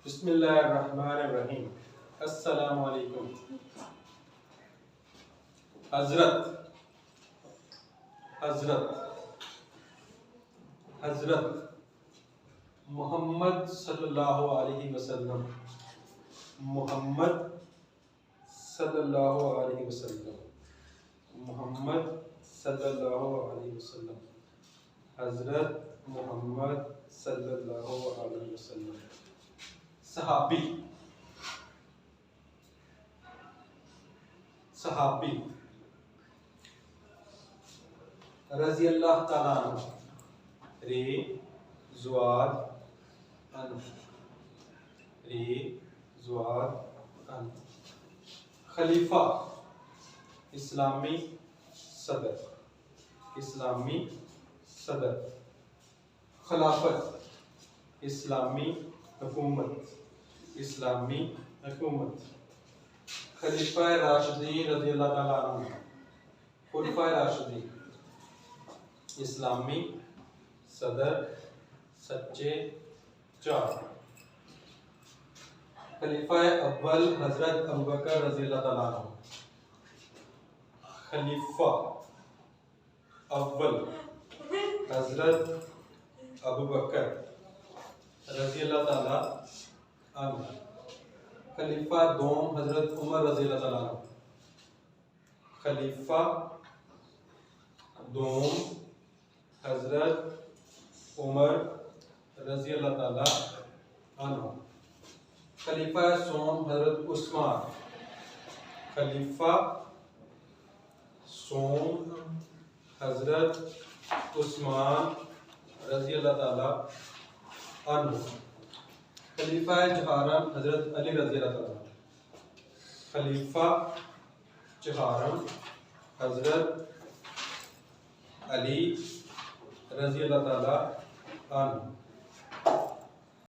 बिस्मिल्लाहिर्रहमानिर्रहीम। अस्सलामु अलैकुम। हजरत हजरत हजरत मोहम्मद सल्लल्लाहु अलैहि वसल्लम, मोहम्मद सल्लल्लाहु अलैहि वसल्लम, मोहम्मद सल्लल्लाहु अलैहि वसल्लम, हजरत मोहम्मद सल्लल्लाहु अलैहि वसल्लम। सहाबी सहाबी रज़ी अल्लाह ताला अन्हु, रे ज़ुआद अन, रे ज़ुआद अन। खलीफा इस्लामी सदर, इस्लामी सदर। खिलाफत इस्लामी हुकूमत, इस्लामी हुकूमत। खलीफा राशिदीन रज़ी अल्लाह ताला अन्हु, खुलफा राशिदीन इस्लामी सदर, सच्चे चार। खलीफा अव्वल हजरत अबू बकर रज़ी अल्लाह ताला अन्हु, खलीफा अव्वल हजरत अबू बकर रज़ी अल्लाह ताला अन्हु। खलीफा दोम हजरत उमर रज़ी अल्लाह ताला अन्हु, खलीफा दोम हजरत उमर रज़ी अल्लाह ताला अन्हु। खलीफा सोम हजरत उस्मान, खलीफा सोम हजरत उस्मान रज़ी अल्लाह ताला अन्हु। खलीफा चहारम हजरत अली रज़ी अल्लाह ताला, खलीफा चहारम हजरत अली रज़ी अल्लाह ताला अन्हु।